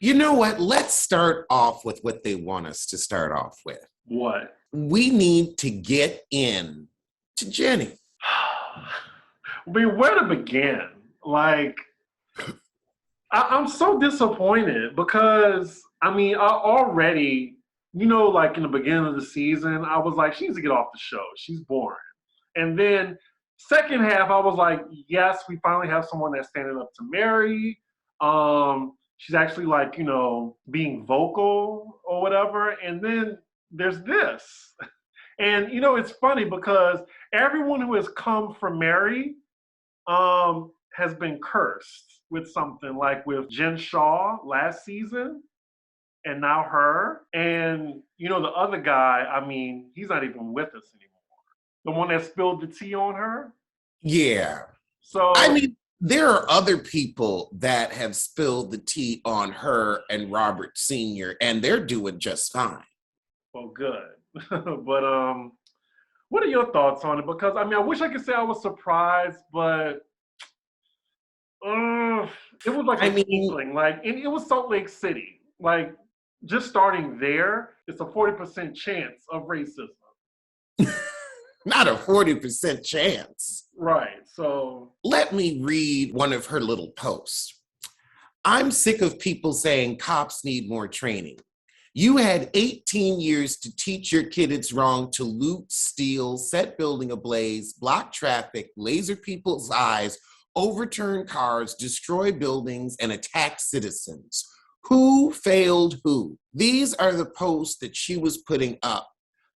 You know what? Let's start off with what they want us to start off with. What? We need to get in to Jennie. I mean, where to begin? Like, I'm so disappointed because, I mean, I already, like in the beginning of the season, I was like, she needs to get off the show. She's boring. And then second half, I was like, yes, we finally have someone that's standing up to Mary. She's actually like, being vocal or whatever. And then there's this. And, it's funny because everyone who has come from Mary has been cursed with something, like with Jen Shaw last season and now her. And, the other guy, I mean, he's not even with us anymore. The one that spilled the tea on her. Yeah. I So, mean, there are other people that have spilled the tea on her and Robert Sr., and they're doing just fine. well, good. But what are your thoughts on it? Because I mean, I wish I could say I was surprised, but it was like I an mean, inkling. Like, and it was Salt Lake City. Like, just starting there, it's a 40% chance of racism. not a 40% chance. Right. So, Let me read one of her little posts. I'm sick of people saying cops need more training. You had 18 years to teach your kid it's wrong to loot, steal, set building ablaze, block traffic, laser people's eyes, overturn cars, destroy buildings, and attack citizens. Who failed who? These are the posts that she was putting up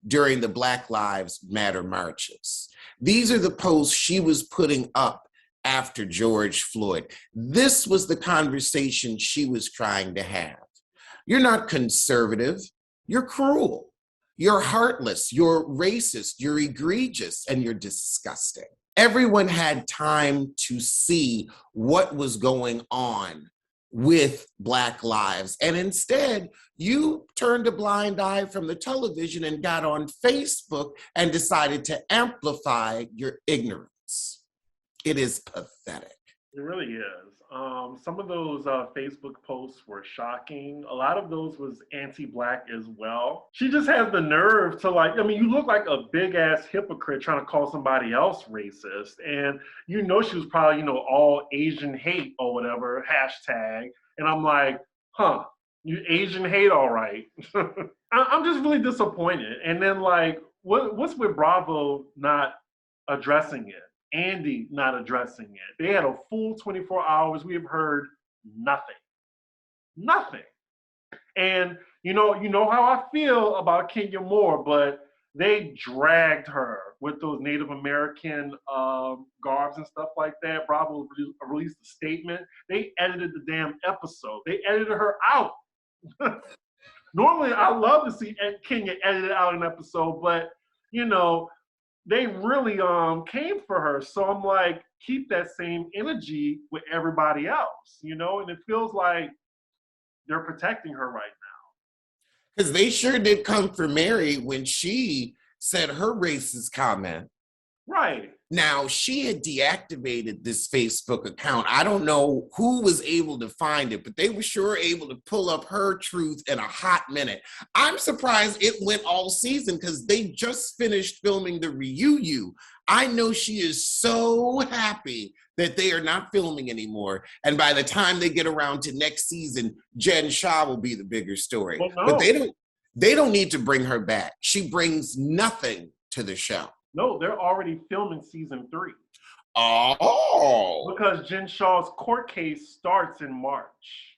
during the Black Lives Matter marches. These are the posts she was putting up after George Floyd. This was the conversation she was trying to have. You're not conservative. You're cruel. You're heartless. You're racist. You're egregious. And you're disgusting. Everyone had time to see what was going on with Black lives. And instead, you turned a blind eye from the television and got on Facebook and decided to amplify your ignorance. It is pathetic. it really is. Some of those Facebook posts were shocking. A lot of those was anti-black as well. She just has the nerve to, like, I mean, you look like a big ass hypocrite trying to call somebody else racist. And she was probably, all Asian hate or whatever, hashtag. And I'm like, huh, you Asian hate, all right. I'm just really disappointed. And then, like, what's with Bravo not addressing it? Andy not addressing it. They had a full 24 hours. We have heard nothing. Nothing. And you know how I feel about Kenya Moore, but they dragged her with those Native American garbs and stuff like that. Bravo released a statement. They edited the damn episode. They edited her out. Normally, I love to see Kenya edited out an episode, but they really came for her. So I'm like, keep that same energy with everybody else, and it feels like they're protecting her right Because they sure did come for Mary when she said her racist comment. now. Right. Now, she had deactivated this Facebook account. I don't know who was able to find it, but they were sure able to pull up her truth in a hot minute. I'm surprised it went all season because they just finished filming the reunion. I know she is so happy that they are not filming anymore. And by the time they get around to next season, Jen Shaw will be the bigger story. Well, But no. they don't need to bring her back. She brings nothing to the show. No, they're already filming season 3 Oh, because Jen Shaw's court case starts in March.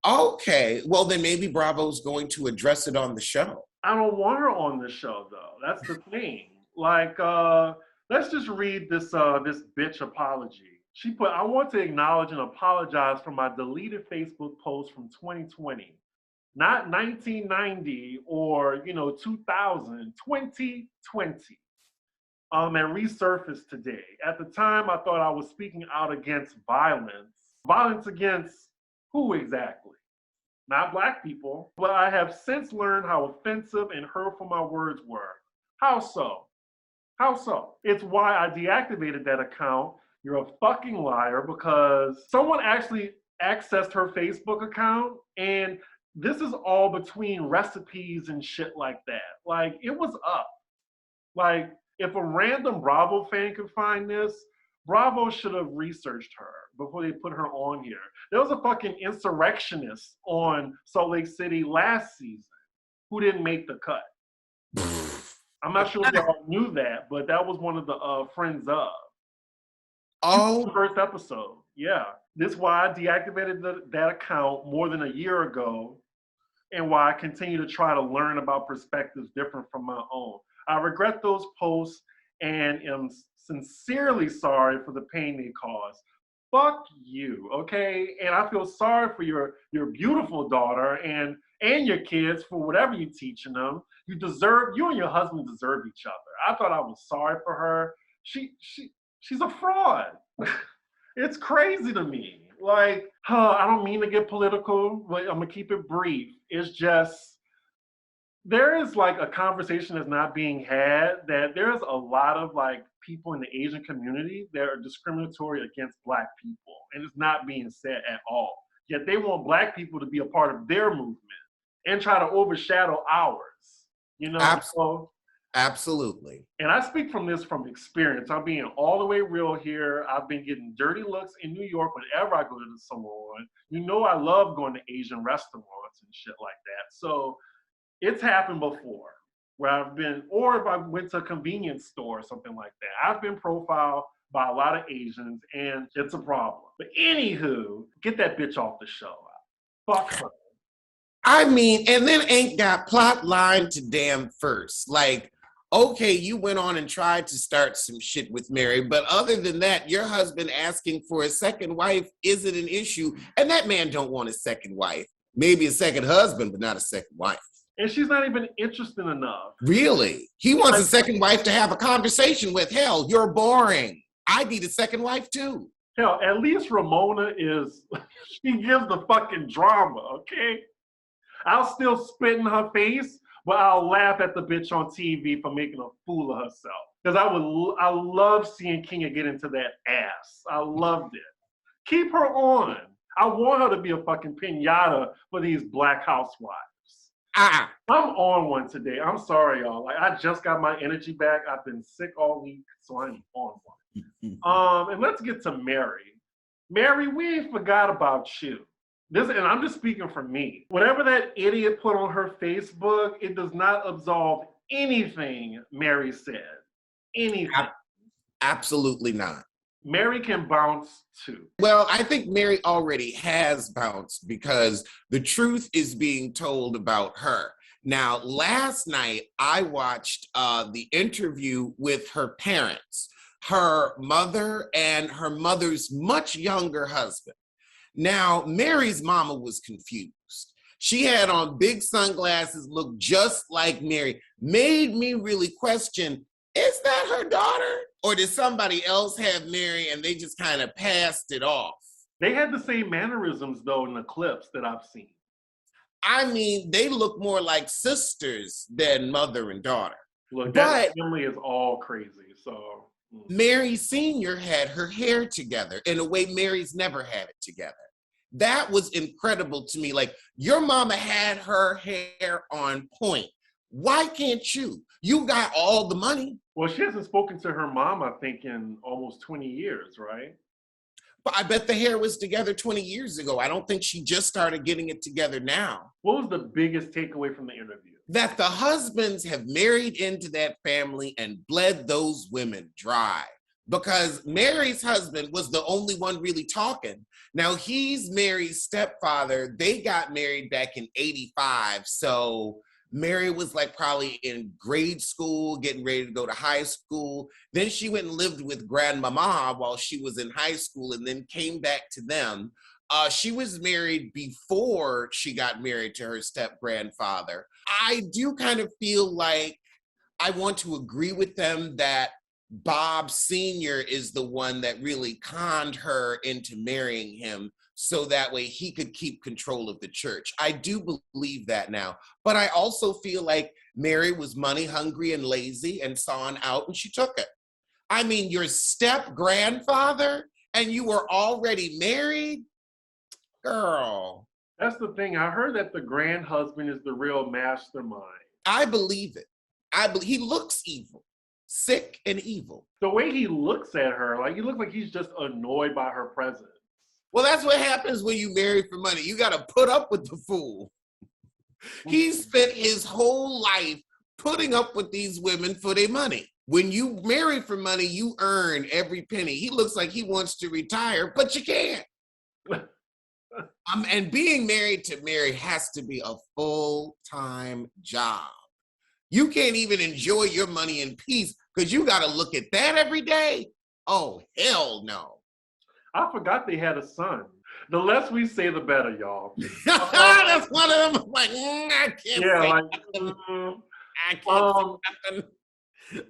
okay. Well, then maybe Bravo's going to address it on the show. I don't want her on the show, though. That's the thing. Like, let's just read this bitch apology. She put, I want to acknowledge and apologize for my deleted Facebook post from 2020. Not 1990 or 2000, 2020. And resurfaced today. At the time, I thought I was speaking out against violence. Violence against who exactly? Not Black people. But I have since learned how offensive and hurtful my words were. How so? How so? It's why I deactivated that account. You're a fucking liar because someone actually accessed her Facebook account, and this is all between recipes and shit like that. Like, it was up. Like, if a random Bravo fan could find this, Bravo should have researched her before they put her on here. There was a fucking insurrectionist on Salt Lake City last season who didn't make the cut. I'm not sure if y'all knew that, but that was one of the friends of. Oh, The first episode. Yeah. This is why I deactivated that account more than a year ago, and why I continue to try to learn about perspectives different from my own. I regret those posts and am sincerely sorry for the pain they caused. Fuck you, okay? And I feel sorry for your beautiful daughter and your kids for whatever you're teaching them. You and your husband deserve each other. I thought I was sorry for her. She's a fraud. It's crazy to me. Like, I don't mean to get political, but I'm gonna keep it brief. It's just, there is like a conversation that's not being had, that there's a lot of like people in the Asian community that are discriminatory against Black people, and it's not being said at all. Yet they want Black people to be a part of their movement and try to overshadow ours. You know, absolutely. And I speak from experience. I'm being all the way real here. I've been getting dirty looks in New York whenever I go to the salon. You know, I love going to Asian restaurants and shit like that. So it's happened before where I've been, or if I went to a convenience store or something like that, I've been profiled by a lot of Asians, and it's a problem. But anywho, get that bitch off the show. Fuck her. I mean, and then ain't got plot line to damn first. Like, okay, you went on and tried to start some shit with Mary, but other than that, your husband asking for a second wife isn't an issue, and that man don't want a second wife. Maybe a second husband, but not a second wife. And she's not even interested enough. Really? He wants a second wife to have a conversation with. Hell, you're boring. I need a second wife too. Hell, at least Ramona she gives the fucking drama, okay? I'll still spit in her face, but I'll laugh at the bitch on TV for making a fool of herself. Because I love seeing Kenya get into that ass. I loved it. Keep her on. I want her to be a fucking pinata for these Black housewives. I'm on one today. I'm sorry, y'all. Like, I just got my energy back. I've been sick all week, so I'm on one. And let's get to Mary. Mary, we ain't forgot about you. And I'm just speaking for me. Whatever that idiot put on her Facebook, it does not absolve anything Mary said. Anything. Absolutely not. Mary can bounce too. Well, I think Mary already has bounced because the truth is being told about her. Now, last night, I watched the interview with her parents, her mother and her mother's much younger husband. Now, Mary's mama was confused. She had on big sunglasses, looked just like Mary, made me really question, is that her daughter? Or did somebody else have Mary and they just kind of passed it off? They had the same mannerisms, though, in the clips that I've seen. I mean, they look more like sisters than mother and daughter. Look, that family is all crazy, so... Mary Sr. had her hair together in a way Mary's never had it together. That was incredible to me. Like, your mama had her hair on point. Why can't you? You got all the money. Well, she hasn't spoken to her mom, I think, in almost 20 years, right? But I bet the hair was together 20 years ago. I don't think she just started getting it together now. What was the biggest takeaway from the interview? That the husbands have married into that family and bled those women dry. Because Mary's husband was the only one really talking. Now, he's Mary's stepfather. They got married back in 85. So Mary was like probably in grade school, getting ready to go to high school. Then she went and lived with grandmama while she was in high school and then came back to them. She was married before she got married to her step-grandfather. I do kind of feel like I want to agree with them that Bob Sr. is the one that really conned her into marrying him so that way he could keep control of the church. I do believe that now. But I also feel like Mary was money hungry and lazy and saw an out and she took it. I mean, your step-grandfather and you were already married? Girl. That's the thing. I heard that the grand husband is the real mastermind. I believe it. He looks evil, sick and evil. The way he looks at her, like he looks like he's just annoyed by her presence. Well, that's what happens when you marry for money. You got to put up with the fool. He spent his whole life putting up with these women for their money. When you marry for money, you earn every penny. He looks like he wants to retire, but you can't. And being married to Mary has to be a full-time job. You can't even enjoy your money in peace because you got to look at that every day. Oh, hell no. I forgot they had a son. The less we say, the better, y'all. That's one of them. Like, I can't say nothing. I can't say nothing.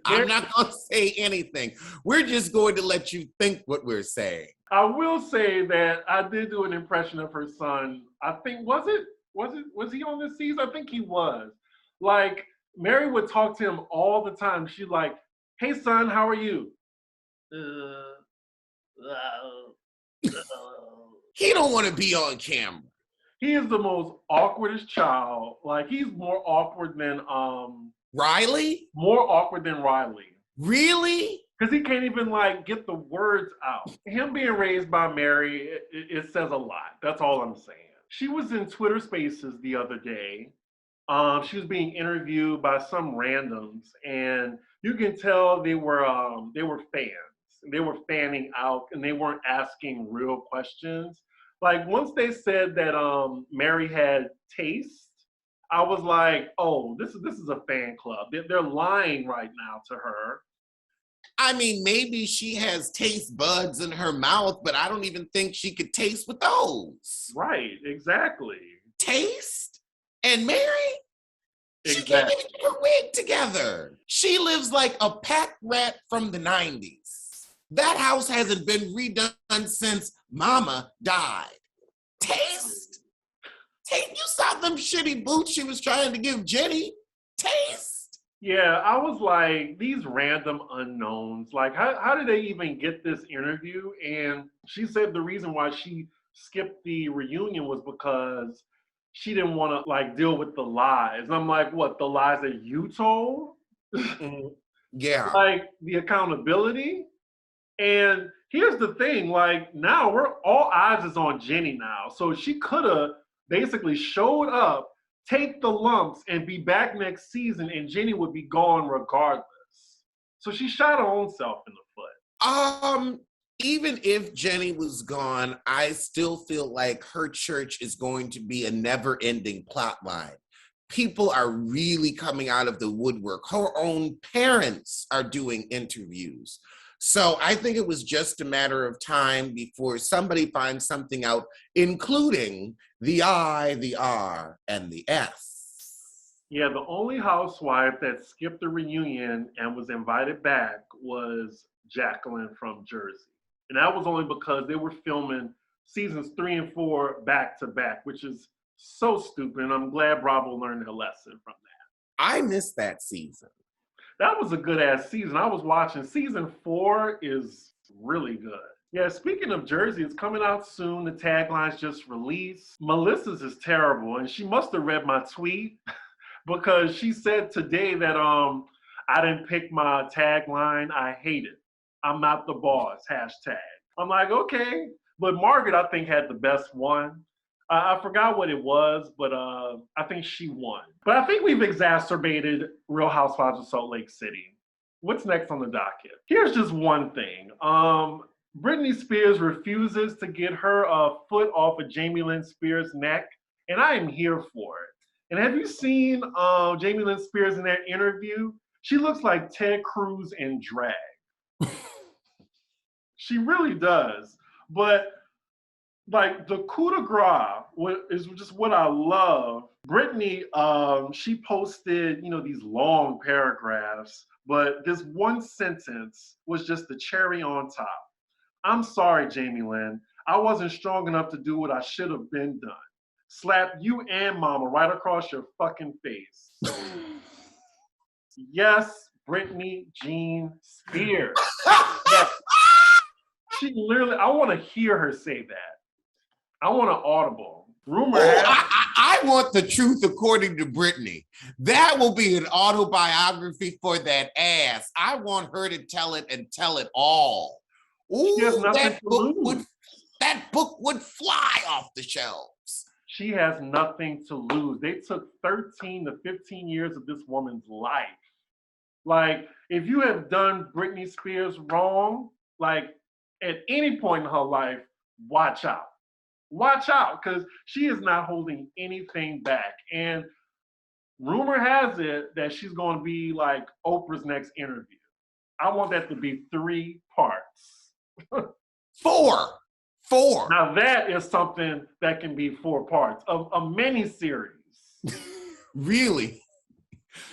I'm not going to say anything. We're just going to let you think what we're saying. I will say that I did do an impression of her son. I think, was he on this season? I think he was. Like, Mary would talk to him all the time. She's like, hey, son, how are you? He don't want to be on camera. He is the most awkwardest child. Like, he's more awkward than Riley? More awkward than Riley. Really? Because he can't even like get the words out. Him being raised by Mary, it says a lot. That's all I'm saying. She was in Twitter Spaces the other day. She was being interviewed by some randoms, and you can tell they were fans. They were fanning out, and they weren't asking real questions. Like once they said that Mary had taste, I was like, oh, this is a fan club. They're lying right now to her. I mean, maybe she has taste buds in her mouth, but I don't even think she could taste with those. Right, exactly. Taste? And Mary? She Exactly. can't even get her wig together. She lives like a pack rat from the 90s. That house hasn't been redone since Mama died. Taste? Taste? You saw them shitty boots she was trying to give Jennie. Taste? Yeah, I was like, these random unknowns, like how did they even get this interview? And she said the reason why she skipped the reunion was because she didn't want to like deal with the lies. And I'm like, what, the lies that you told? Yeah. Like the accountability? And here's the thing, like now all eyes is on Jennie now. So she could have basically showed up, take the lumps, and be back next season, and Jennie would be gone regardless. So she shot her own self in the foot. Even if Jennie was gone, I still feel like her church is going to be a never-ending plot line. People are really coming out of the woodwork. Her own parents are doing interviews. So I think it was just a matter of time before somebody finds something out, including the I, the R, and the F. Yeah, the only housewife that skipped the reunion and was invited back was Jacqueline from Jersey. And that was only because they were filming seasons 3 and 4 back to back, which is so stupid. And I'm glad Bravo learned a lesson from that. I missed that season. That was a good ass season. I was watching. Season 4 is really good. Yeah, speaking of Jersey, it's coming out soon. The tagline's just released. Melissa's is terrible, and she must have read my tweet because she said today that I didn't pick my tagline. I hate it. I'm not the boss. #. I'm like, okay. But Margaret, I think, had the best one. I forgot what it was, but I think she won. But I think we've exacerbated Real Housewives of Salt Lake City. What's next on the docket? Here's just one thing. Britney Spears refuses to get her foot off of Jamie Lynn Spears' neck, and I am here for it. And have you seen Jamie Lynn Spears in that interview? She looks like Ted Cruz in drag. She really does. But like the coup de grace is just what I love. Britney, she posted, these long paragraphs, but this one sentence was just the cherry on top. I'm sorry, Jamie Lynn. I wasn't strong enough to do what I should have been done. Slap you and Mama right across your fucking face. Yes, Britney Jean Spears. Yes. She literally, I want to hear her say that. I want an Audible. Rumor Oh, has I want the truth according to Britney. That will be an autobiography for that ass. I want her to tell it and tell it all. she has Ooh, nothing to lose. that book would fly off the shelves. She has nothing to lose. They took 13 to 15 years of this woman's life. Like, if you have done Britney Spears wrong, like at any point in her life, watch out. Watch out, because she is not holding anything back. And rumor has it that she's going to be like Oprah's next interview. I want that to be 3 parts. Four. Now that is something that can be 4 parts of a mini series. Really?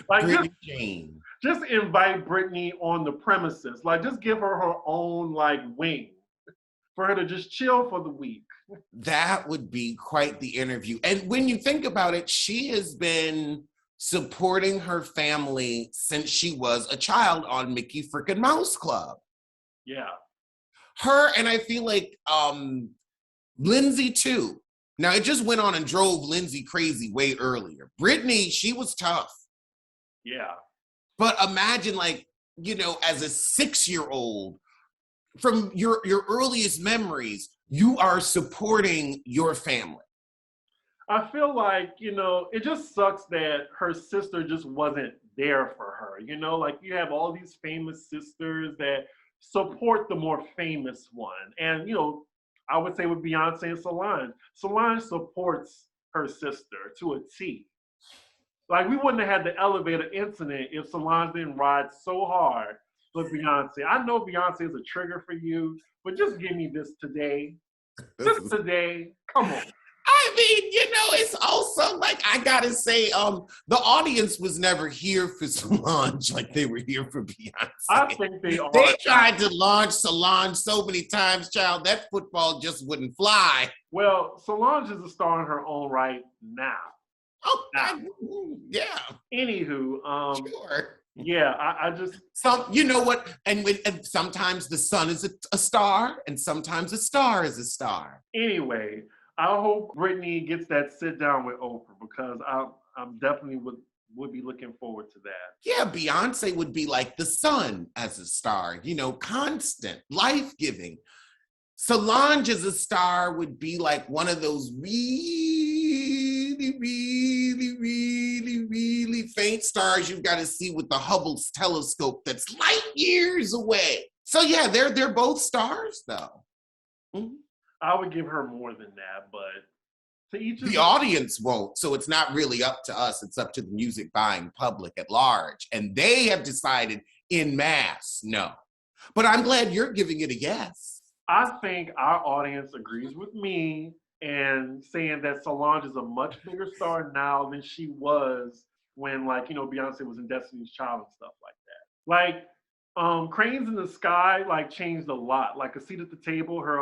Like Britney Jane. just invite Britney on the premises. Like just give her her own like wing for her to just chill for the week. That would be quite the interview. And when you think about it, she has been supporting her family since she was a child on Mickey Frickin' Mouse Club. Yeah. Her, and I feel like Lindsay too. Now it just went on and drove Lindsay crazy way earlier. Britney, she was tough. Yeah. But imagine like, as a 6-year-old, from your earliest memories, you are supporting your family. I feel like, it just sucks that her sister just wasn't there for her. Like you have all these famous sisters that support the more famous one. And, I would say with Beyonce and Solange supports her sister to a T. Like we wouldn't have had the elevator incident if Solange didn't ride so hard with Beyonce. I know Beyonce is a trigger for you, but just give me this today. Just today. Come on. I mean, it's also like, I gotta say, the audience was never here for Solange like they were here for Beyonce. I think they are. They tried to launch Solange so many times, child, that football just wouldn't fly. Well, Solange is a star in her own right now. Oh, yeah. Anywho, Sure. yeah, I just you know what? And sometimes the sun is a star, and sometimes a star is a star. Anyway, I hope Britney gets that sit down with Oprah because I'm definitely would be looking forward to that. Yeah, Beyonce would be like the sun as a star, constant, life-giving. Solange as a star would be like one of those really, really, really, really faint stars you've got to see with the Hubble telescope that's light years away. So yeah, they're both stars though. Mm-hmm. I would give her more than that, but to each of the audience won't. So it's not really up to us. It's up to the music buying public at large. And they have decided en masse, no. But I'm glad you're giving it a yes. I think our audience agrees with me and saying that Solange is a much bigger star now than she was when, like, Beyonce was in Destiny's Child and stuff like that. Like, Cranes in the Sky, like, changed a lot. Like, A Seat at the Table, her,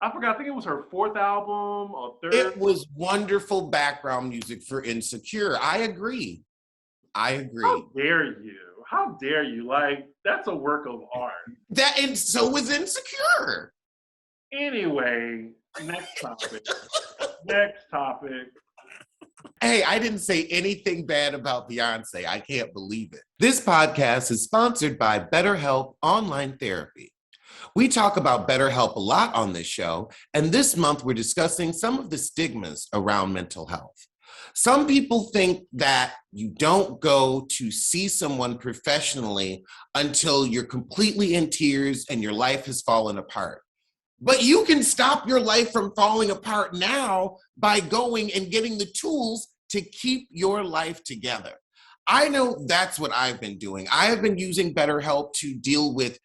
I forgot, I think it was her 4th album or 3rd. It was wonderful background music for Insecure. I agree. How dare you? How dare you? Like, that's a work of art. And so was Insecure. Anyway, next topic. Hey, I didn't say anything bad about Beyonce. I can't believe it. This podcast is sponsored by BetterHelp Online Therapy. We talk about BetterHelp a lot on this show, and this month we're discussing some of the stigmas around mental health. Some people think that you don't go to see someone professionally until you're completely in tears and your life has fallen apart. But you can stop your life from falling apart now by going and getting the tools to keep your life together. I know that's what I've been doing. I have been using BetterHelp to deal with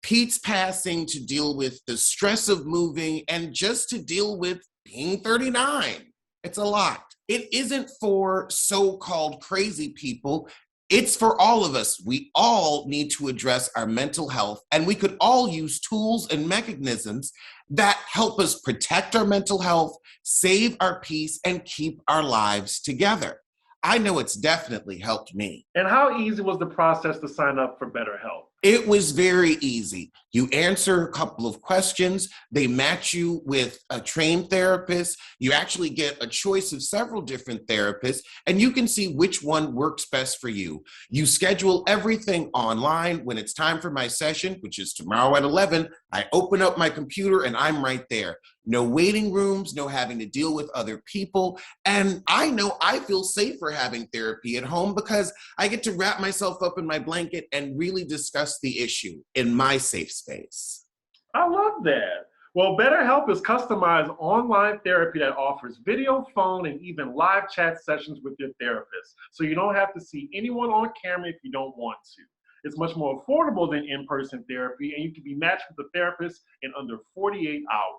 Pete's passing, to deal with the stress of moving, and just to deal with being 39. It's a lot. It isn't for so-called crazy people. It's for all of us. We all need to address our mental health, and we could all use tools and mechanisms that help us protect our mental health, save our peace, and keep our lives together. I know it's definitely helped me. And how easy was the process to sign up for BetterHelp? It was very easy. You answer a couple of questions, they match you with a trained therapist. You actually get a choice of several different therapists, and you can see which one works best for you. You schedule everything online. When it's time for my session, which is tomorrow at 11, I open up my computer and I'm right there. No waiting rooms, no having to deal with other people. And I know I feel safer having therapy at home because I get to wrap myself up in my blanket and really discuss the issue in my safe space. I love that. Well, BetterHelp is customized online therapy that offers video, phone, and even live chat sessions with your therapist. So you don't have to see anyone on camera if you don't want to. It's much more affordable than in-person therapy, and you can be matched with a therapist in under 48 hours.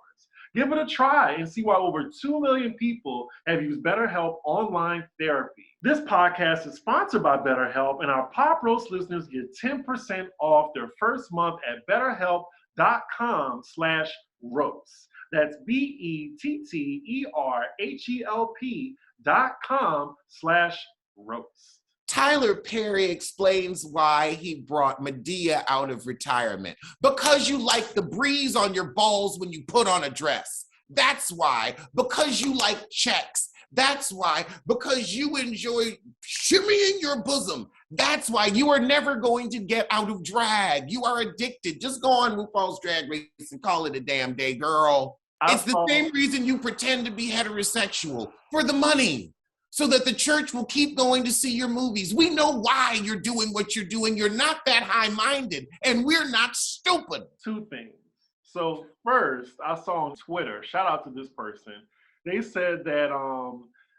Give it a try and see why over 2 million people have used BetterHelp online therapy. This podcast is sponsored by BetterHelp, and our Pop Roast listeners get 10% off their first month at BetterHelp.com/roast. That's BetterHelp.com/roast. Tyler Perry explains why he brought Madea out of retirement. Because you like the breeze on your balls when you put on a dress. That's why. Because you like checks. That's why. Because you enjoy shimmying your bosom. That's why. You are never going to get out of drag. You are addicted. Just go on RuPaul's Drag Race and call it a damn day, girl. It's the same reason you pretend to be heterosexual. For the money. So that the church will keep going to see your movies. We know why you're doing what you're doing. You're not that high-minded, and we're not stupid. Two things. So first, I saw on Twitter, shout out to this person, they said that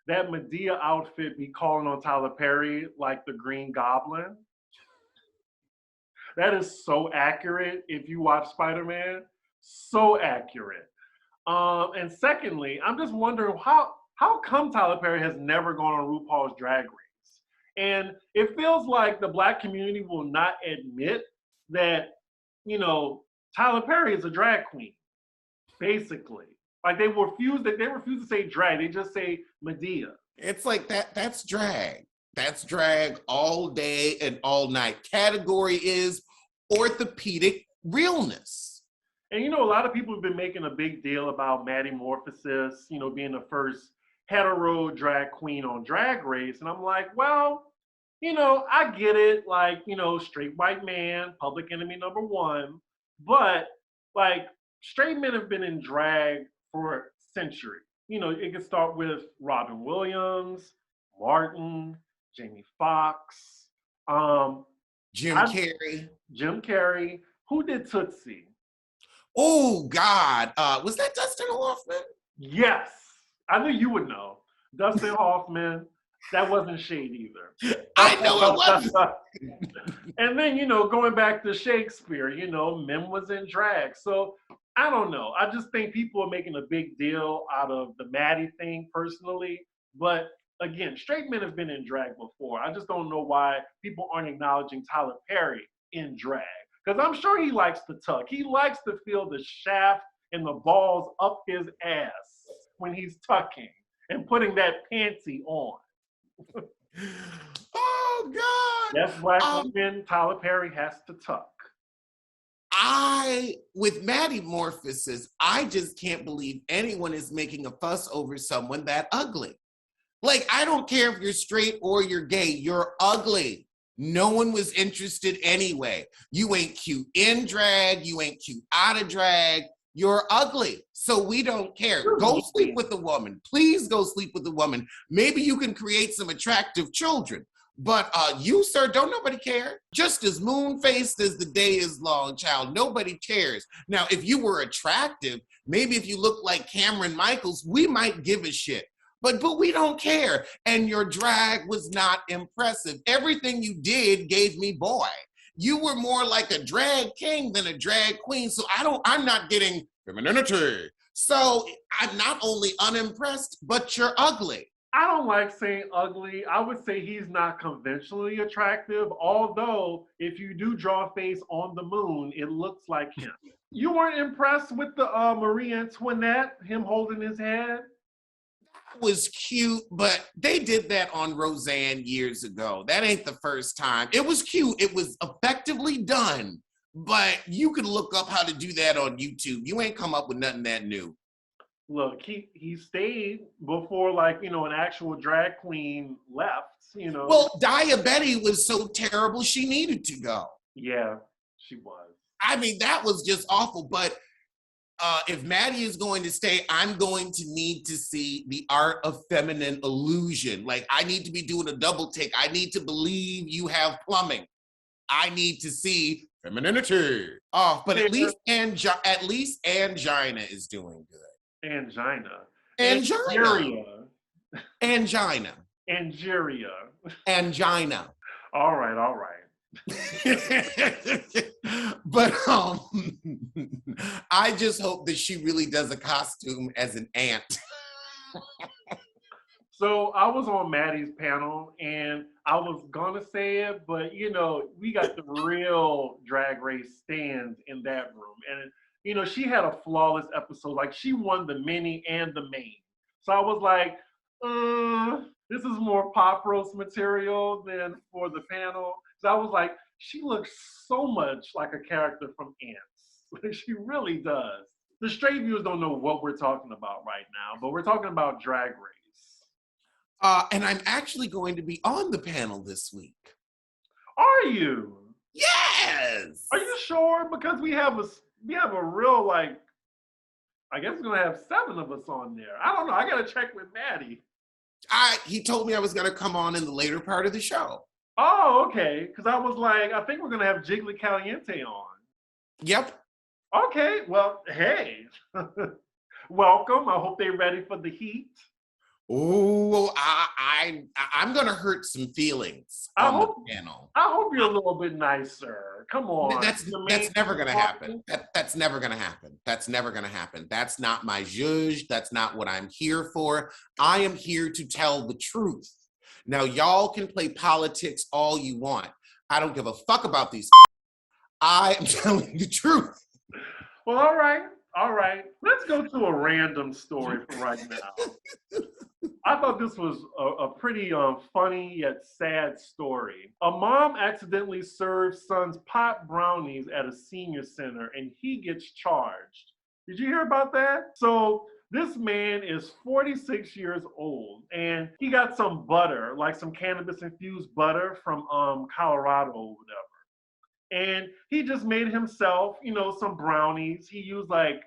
that Madea outfit be calling on Tyler Perry like the Green Goblin. That is so accurate if you watch Spider-Man. So accurate. And secondly, I'm just wondering how come Tyler Perry has never gone on RuPaul's Drag Race? And it feels like the Black community will not admit that, Tyler Perry is a drag queen, basically. Like they refuse to say drag. They just say Madea. It's like that's drag. That's drag all day and all night. Category is orthopedic realness. And a lot of people have been making a big deal about Maddie Morphosis, being the first hetero drag queen on Drag Race. And I'm like, well, I get it. Like, straight white man, public enemy number one. But like straight men have been in drag for centuries. It can start with Robin Williams, Martin, Jamie Foxx, Jim Carrey. Who did Tootsie? Oh God, was that Dustin Hoffman? Yes, I knew you would know. Dustin Hoffman. That wasn't shade either. I know it wasn't. And then, going back to Shakespeare, Mim was in drag. So I don't know. I just think people are making a big deal out of the Maddie thing personally. But again, straight men have been in drag before. I just don't know why people aren't acknowledging Tyler Perry in drag. Because I'm sure he likes to tuck. He likes to feel the shaft and the balls up his ass when he's tucking and putting that panty on. Oh God! That's Black women. Tyler Perry has to tuck. With Maddie Morphosis, I just can't believe anyone is making a fuss over someone that ugly. Like, I don't care if you're straight or you're gay, you're ugly. No one was interested anyway. You ain't cute in drag, you ain't cute out of drag, you're ugly. So we don't care. Go sleep with a woman. Please go sleep with a woman. Maybe you can create some attractive children. But you, sir, don't nobody care. Just as moon-faced as the day is long, child. Nobody cares. Now, if you were attractive, maybe if you look like Cameron Michaels, we might give a shit. But we don't care. And your drag was not impressive. Everything you did gave me boy. You were more like a drag king than a drag queen. So I'm not getting femininity. So I'm not only unimpressed, but you're ugly. I don't like saying ugly. I would say he's not conventionally attractive, although if you do draw a face on the moon, it looks like him. You weren't impressed with the Marie Antoinette, him holding his head? was cute, but they did that on Roseanne years ago. That ain't the first time. It was cute. It was effectively done, but you could look up how to do that on YouTube. You ain't come up with nothing that new. Look, he stayed before, like, you know, an actual drag queen left, you know. Well, Diabetti was so terrible she needed to go. Yeah, she was. I mean, that was just awful. But if Maddie is going to stay, I'm going to need to see the art of feminine illusion. Like, I need to be doing a double take. I need to believe you have plumbing. I need to see femininity. Oh, but at least Angina is doing good. Angina. Angina. Angina. Angeria. Angina. All right. But I just hope that she really does a costume as an ant. So I was on Maddie's panel and I was gonna say it, but you know, we got the real Drag Race stands in that room. And you know, she had a flawless episode. Like, she won the mini and the main. So I was like, this is more pop roast material than for the panel. So I was like, she looks so much like a character from Ants. Like, she really does. The straight viewers don't know what we're talking about right now, but we're talking about Drag Race. And I'm actually going to be on the panel this week. Are you? Yes. Are you sure? Because we have a real, like, I guess we're gonna have 7 of us on there. I don't know. I gotta check with Maddie. He told me I was gonna come on in the later part of the show. Oh, okay. Because I was like, I think we're gonna have Jiggly Caliente on. Yep. Okay. Well, hey, welcome. I hope they're ready for the heat. Oh, I'm gonna hurt some feelings on the panel. I hope you're a little bit nicer. Come on. That's never gonna happen. That's never gonna happen. That's never gonna happen. That's not my zhuzh. That's not what I'm here for. I am here to tell the truth. Now, y'all can play politics all you want. I don't give a fuck about these. I am telling the truth. Well, all right. Let's go to a random story for right now. I thought this was a pretty funny yet sad story. A mom accidentally serves son's pot brownies at a senior center and he gets charged. Did you hear about that? So this man is 46 years old and he got some butter, like some cannabis infused butter from Colorado or whatever. And he just made himself, you know, some brownies. He used I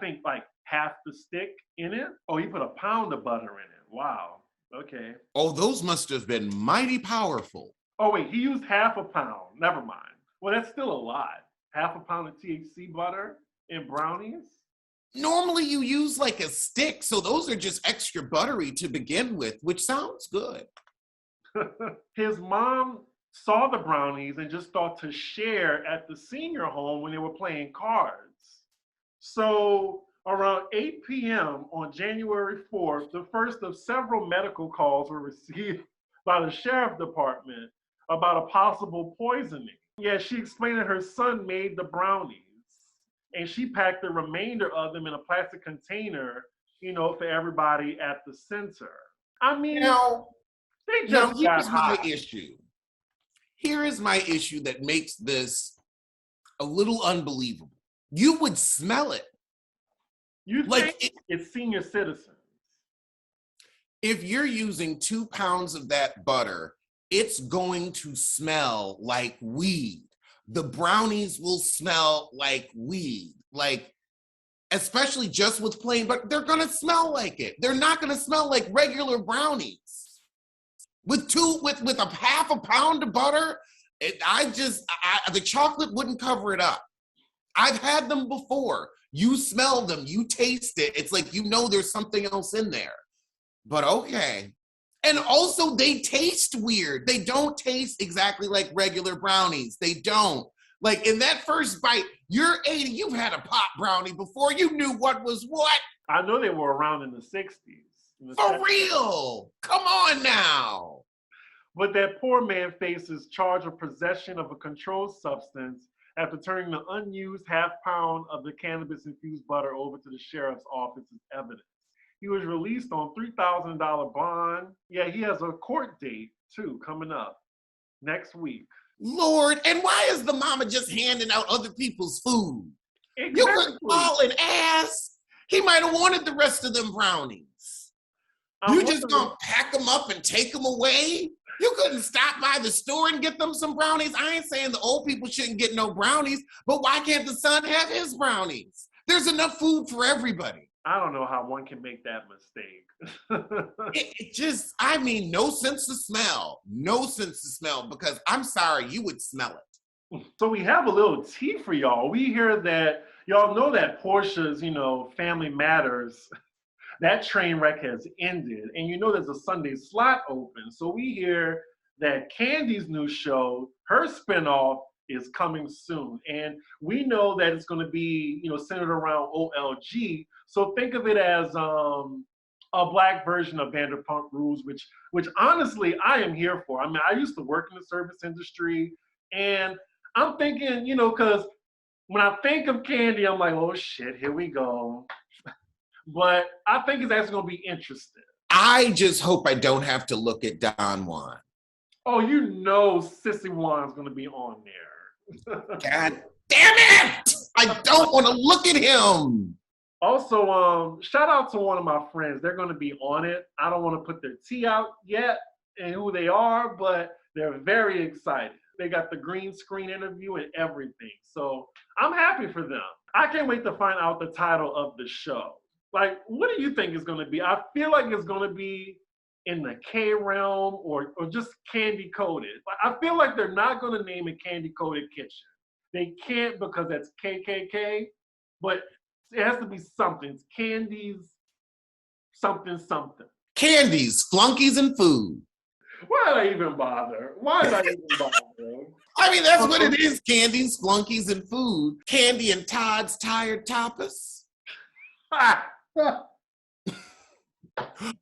think half the stick in it. Oh, he put a pound of butter in it. Wow. Okay. Oh, those must have been mighty powerful. Oh, wait, he used half a pound. Never mind. Well, that's still a lot. Half a pound of THC butter in brownies? Normally you use like a stick, so those are just extra buttery to begin with, which sounds good. His mom saw the brownies and just thought to share at the senior home when they were playing cards. So around 8 p.m. on January 4th, the first of several medical calls were received by the sheriff department about a possible poisoning. Yeah, she explained that her son made the brownies and she packed the remainder of them in a plastic container, you know, for everybody at the center. I mean, they just got high. Here is my issue that makes this a little unbelievable. You would smell it. You think it's senior citizens. If you're using 2 pounds of that butter, it's going to smell like weed. The brownies will smell like weed. Like, especially just with plain, but they're gonna smell like it. They're not gonna smell like regular brownies. With a half a pound of butter, the chocolate wouldn't cover it up. I've had them before. You smell them, you taste it. It's like, you know, there's something else in there. But okay. And also they taste weird. They don't taste exactly like regular brownies. They don't. Like, in that first bite, you're 80, you've had a pot brownie before. You knew what was what. I know they were around in the 60s. For real. Come on now. But that poor man faces charge of possession of a controlled substance after turning the unused half pound of the cannabis-infused butter over to the sheriff's office as evidence. He was released on $3,000 bond. Yeah, he has a court date too coming up next week. Lord, and why is the mama just handing out other people's food? Exactly. You could call and ask. He might have wanted the rest of them brownies. You just gonna pack them up and take them away? You couldn't stop by the store and get them some brownies? I ain't saying the old people shouldn't get no brownies, but why can't the son have his brownies? There's enough food for everybody. I don't know how one can make that mistake. It just, I mean, no sense of smell. No sense of smell, because I'm sorry, you would smell it. So we have a little tea for y'all. We hear that, y'all know that Portia's, Family Matters, that train wreck has ended. And there's a Sunday slot open. So we hear that Candy's new show, her spinoff, is coming soon. And we know that it's going to be, centered around OLG. So think of it as a Black version of Vanderpump Rules, which honestly I am here for. I mean, I used to work in the service industry, and I'm thinking, because when I think of Candy, I'm like, oh shit, here we go. But I think it's actually going to be interesting. I just hope I don't have to look at Don Juan. Oh, Sissy Juan's going to be on there. God damn it! I don't want to look at him. Also, shout out to one of my friends. They're going to be on it. I don't want to put their tea out yet and who they are, but they're very excited. They got the green screen interview and everything. So I'm happy for them. I can't wait to find out the title of the show. Like, what do you think it's going to be? I feel like it's going to be in the K realm or just candy coated. I feel like they're not going to name it Candy Coated Kitchen. They can't because that's KKK, but it has to be something. It's Candy's something. Candies, flunkies, and food. Why did I even bother? I mean, that's what it is. Candies, flunkies, and food. Candy and Todd's Tired Tapas.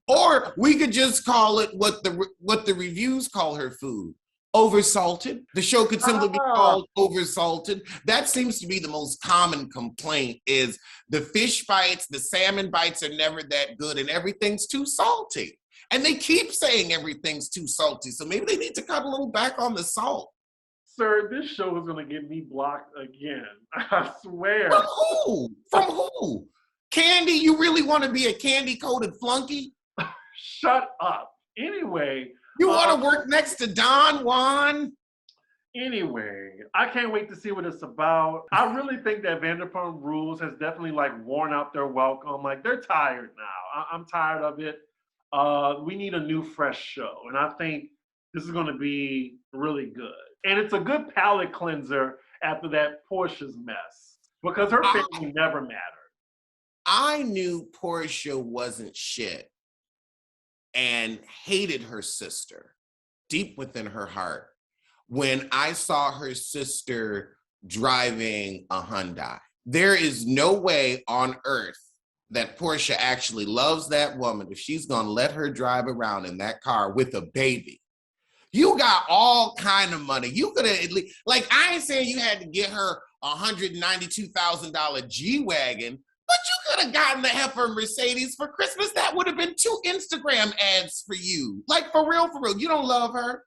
Or we could just call it what the reviews call her food. Oversalted. The show could simply be called Oversalted. That seems to be the most common complaint is the fish bites, the salmon bites are never that good and everything's too salty. And they keep saying everything's too salty. So maybe they need to cut a little back on the salt. Sir, this show is going to get me blocked again. I swear. From who? From who? Candy, you really want to be a candy-coated flunky? Shut up. Anyway. You want to work next to Don Juan? Anyway, I can't wait to see what it's about. I really think that Vanderpump Rules has definitely worn out their welcome. They're tired now. I'm tired of it. We need a new, fresh show. And I think this is going to be really good. And it's a good palate cleanser after that Portia's mess. Because her family never mattered. I knew Portia wasn't shit and hated her sister deep within her heart when I saw her sister driving a Hyundai. There is no way on earth that Portia actually loves that woman if she's gonna let her drive around in that car with a baby. You got all kind of money. You could have at least, I ain't saying you had to get her a $192,000 G-Wagon, but you could have gotten the heifer Mercedes for Christmas. That would have been 2 Instagram ads for you. For real, for real. You don't love her.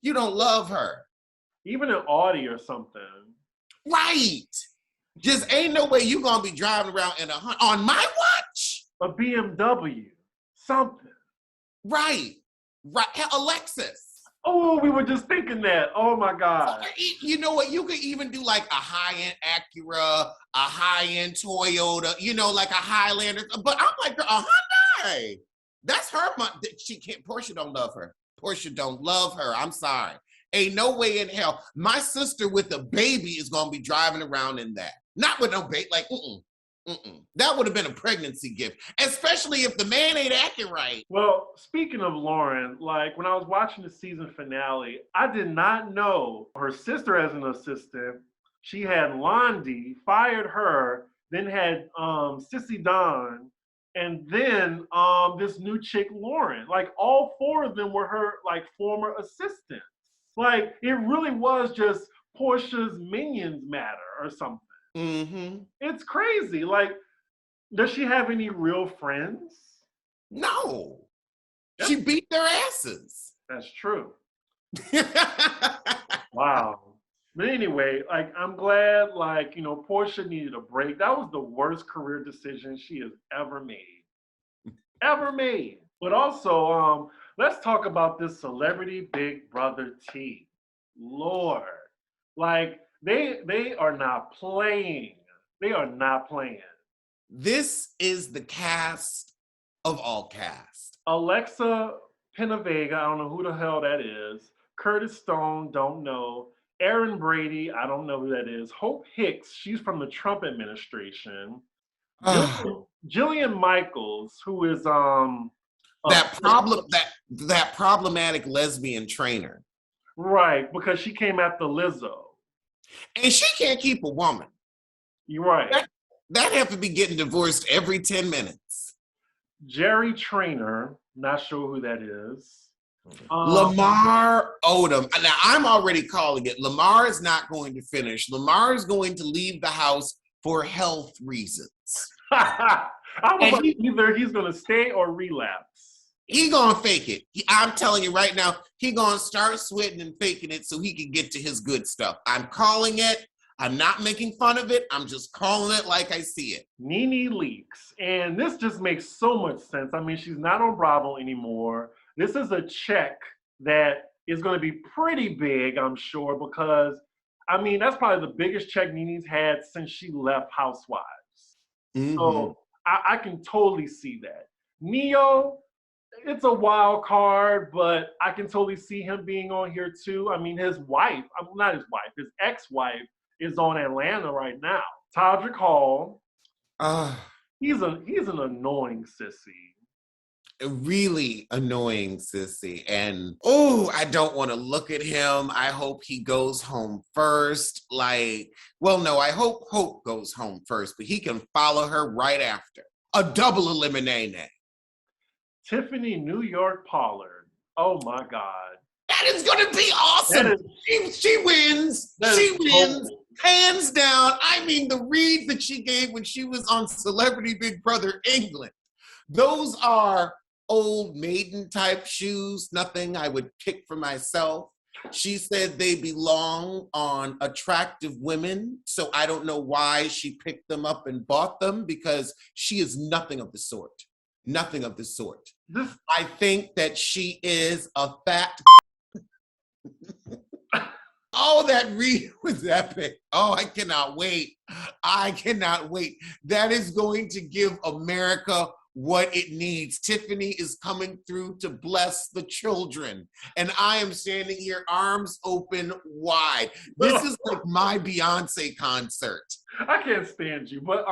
You don't love her. Even an Audi or something. Right. Just ain't no way you gonna be driving around in on my watch. A BMW. Something. Right. Alexis. Oh, we were just thinking that. Oh my God. You know what? You could even do a high-end Acura, a high-end Toyota, a Highlander. But I'm a Hyundai. That's her money. She can't. Portia don't love her. Portia don't love her. I'm sorry. Ain't no way in hell. My sister with a baby is gonna be driving around in that. Not with no baby. That would have been a pregnancy gift, especially if the man ain't acting right. Well, speaking of Lauren, when I was watching the season finale, I did not know her sister as an assistant. She had Londi, fired her, then had Sissy Dawn, and then this new chick, Lauren. All 4 of them were her former assistants. It really was just Portia's minions matter or something. Mm-hmm. It's crazy. Does she have any real friends? No, Yep. she beat their asses. That's true. Wow. But anyway, like I'm glad, like, you know, Portia needed a break. That was the worst career decision she has ever made. Ever made. But also, let's talk about this celebrity Big Brother T. Lord. Like, they are not playing. They are not playing. This is the cast of all cast. Alexa Penavega, I don't know who the hell that is. Curtis Stone, don't know. Aaron Brady, I don't know who that is. Hope Hicks, she's from the Trump administration. Jillian Michaels, who is that problematic lesbian trainer. right, because she came after Lizzo. And she can't keep a woman. You're right. That have to be getting divorced every 10 minutes. Jerry Trainer, not sure who that is. Lamar Odom. Now, I'm already calling it. Lamar is not going to finish. Lamar is going to leave the house for health reasons. I was like, either he's going to stay or relapse. He gonna fake it. I'm telling you right now, he gonna start sweating and faking it so he can get to his good stuff. I'm calling it. I'm not making fun of it. I'm just calling it like I see it. Nene Leakes. And this just makes so much sense. I mean, she's not on Bravo anymore. This is a check that is going to be pretty big, I'm sure, because, I mean, that's probably the biggest check Nene's had since she left Housewives. Mm-hmm. So I can totally see that. Neo, it's a wild card, but I can totally see him being on here too. I mean, his wife, not his wife, his ex-wife is on Atlanta right now. Todrick Hall, he's an annoying sissy. A really annoying sissy. And, I don't want to look at him. I hope he goes home first. I hope Hope goes home first, but he can follow her right after. A double elimination. Tiffany New York Pollard. Oh my God. That is going to be awesome. She wins. She wins. Hands down. I mean, the reads that she gave when she was on Celebrity Big Brother England, those are old maiden type shoes, nothing I would pick for myself. She said they belong on attractive women, so I don't know why she picked them up and bought them, because she is nothing of the sort. Nothing of the sort. I think that she is a fat. Oh, that read was epic. Oh, I cannot wait. I cannot wait. That is going to give America what it needs. Tiffany is coming through to bless the children. And I am standing here, arms open wide. This is like my Beyonce concert. I can't stand you, but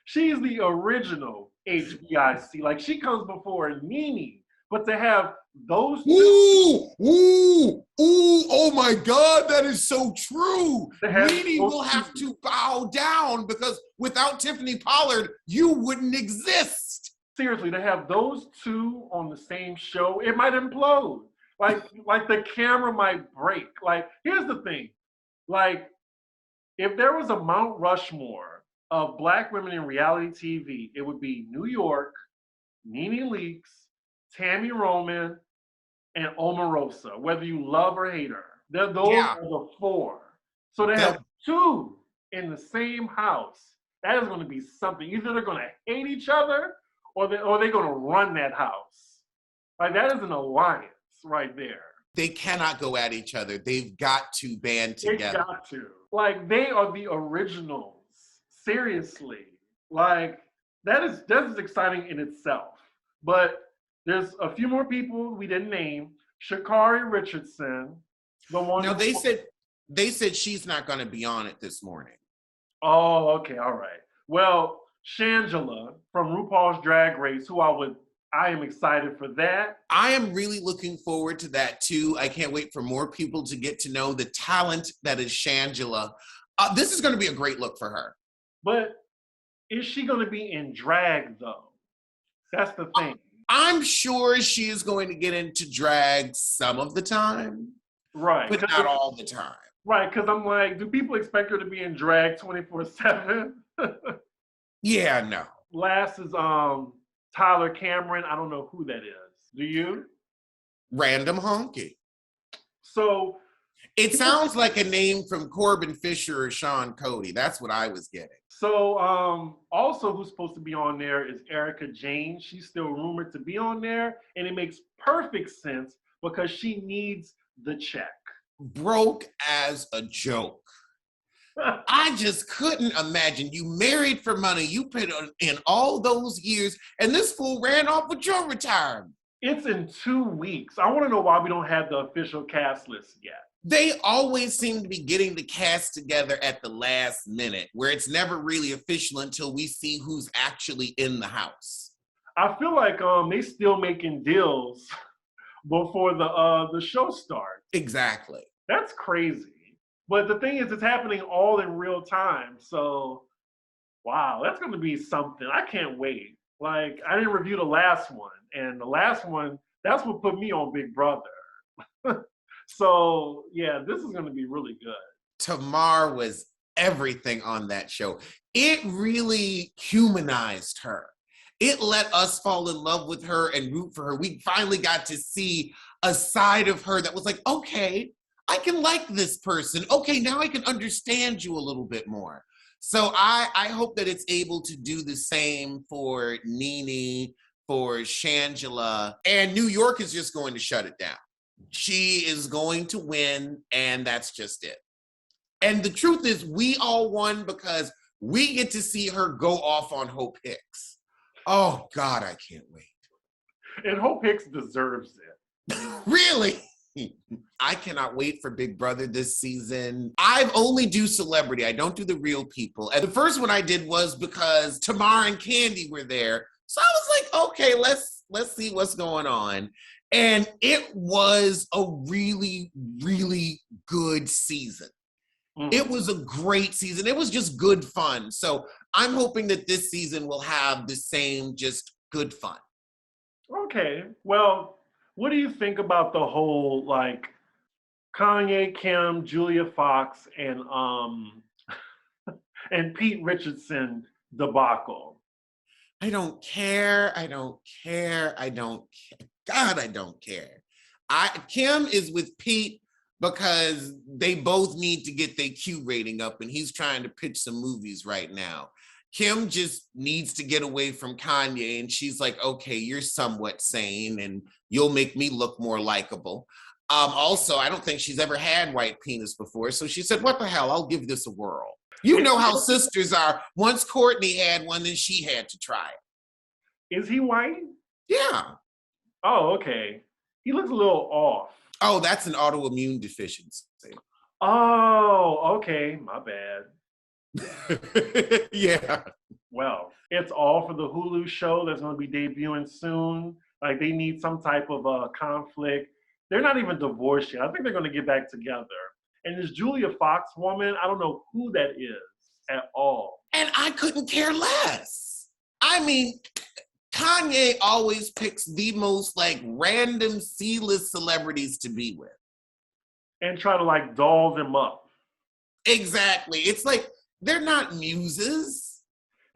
she's the original HBIC. Like, she comes before Nene, but to have those two. Ooh, oh my God, that is so true. Nene will have to bow down, because without Tiffany Pollard, you wouldn't exist. Seriously, to have those two on the same show, it might implode. Like the camera might break. Like, here's the thing. Like, if there was a Mount Rushmore of Black women in reality TV, it would be New York, Nene Leakes, Tammy Roman, and Omarosa, whether you love or hate her. Those are the four. So they have two in the same house. That is going to be something. Either they're going to hate each other, or they're going to run that house. Like, that is an alliance right there. They cannot go at each other. They've got to band together. They got to. Like, they are the originals. Seriously. Like, that is exciting in itself. But there's a few more people we didn't name. Sha'Carri Richardson, the one. Now, they said she's not going to be on it this morning. Oh, okay, all right. Well, Shangela from RuPaul's Drag Race, I am excited for that. I am really looking forward to that too. I can't wait for more people to get to know the talent that is Shangela. This is going to be a great look for her. But is she going to be in drag though? That's the thing. I'm sure she is going to get into drag some of the time. Right. But not all the time. Right, because I'm like, do people expect her to be in drag 24/7? Yeah, no. Last is Tyler Cameron. I don't know who that is. Do you? Random honky. So It sounds like a name from Corbin Fisher or Sean Cody. That's what I was getting. So also who's supposed to be on there is Erica Jane. She's still rumored to be on there, and it makes perfect sense because she needs the check. Broke as a joke. I just couldn't imagine. You married for money. You put in all those years, and this fool ran off with your retirement. It's in 2 weeks. I want to know why we don't have the official cast list yet. They always seem to be getting the cast together at the last minute, where it's never really official until we see who's actually in the house. I feel like they still making deals before the show starts. Exactly. That's crazy. But the thing is, it's happening all in real time. So, wow, that's going to be something. I can't wait. Like, I didn't review the last one. And the last one, that's what put me on Big Brother. So, yeah, this is going to be really good. Tamar was everything on that show. It really humanized her. It let us fall in love with her and root for her. We finally got to see a side of her that was like, okay, I can like this person. Okay, now I can understand you a little bit more. So I hope that it's able to do the same for Nene, for Shangela, and New York is just going to shut it down. She is going to win, and that's just it. And the truth is, we all won because we get to see her go off on Hope Hicks. Oh, God, I can't wait. And Hope Hicks deserves it. Really? I cannot wait for Big Brother this season. I only do celebrity. I don't do the real people. And the first one I did was because Tamar and Candy were there. So I was like, okay, let's see what's going on. And it was a really, really good season. Mm-hmm. It was a great season. It was just good fun. So I'm hoping that this season will have the same just good fun. Okay. Well, what do you think about the whole, like, Kanye, Kim, Julia Fox, and and Pete Richardson debacle? I don't care. I don't care. I don't care. God, I don't care. Kim is with Pete because they both need to get their Q rating up, and he's trying to pitch some movies right now. Kim just needs to get away from Kanye, and she's like, okay, you're somewhat sane, and you'll make me look more likable. Also, I don't think she's ever had white penis before, so she said, what the hell, I'll give this a whirl. You know how sisters are. Once Courtney had one, then she had to try it. Is he white? Yeah. Oh, okay. He looks a little off. Oh, that's an autoimmune deficiency. Oh, okay. My bad. Yeah. Well, it's all for the Hulu show that's going to be debuting soon. Like, they need some type of conflict. They're not even divorced yet. I think they're going to get back together. And this Julia Fox woman, I don't know who that is at all. And I couldn't care less. I mean, Kanye always picks the most like random C-list celebrities to be with. And try to like doll them up. Exactly. It's like, they're not muses.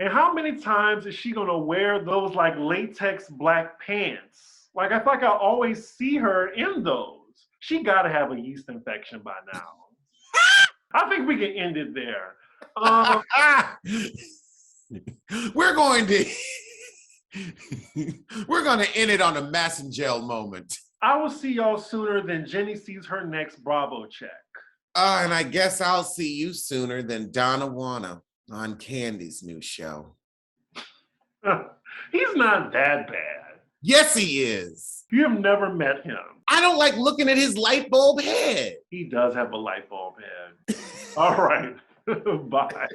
And how many times is she gonna wear those like latex black pants? Like, I feel like I always see her in those. She gotta have a yeast infection by now. I think we can end it there. We're going to end it on a Massengel moment. I will see y'all sooner than Jennie sees her next Bravo check. And I guess I'll see you sooner than Donna Wanna on Candy's new show. He's not that bad. Yes, he is. You have never met him. I don't like looking at his light bulb head. He does have a light bulb head. All right. Bye.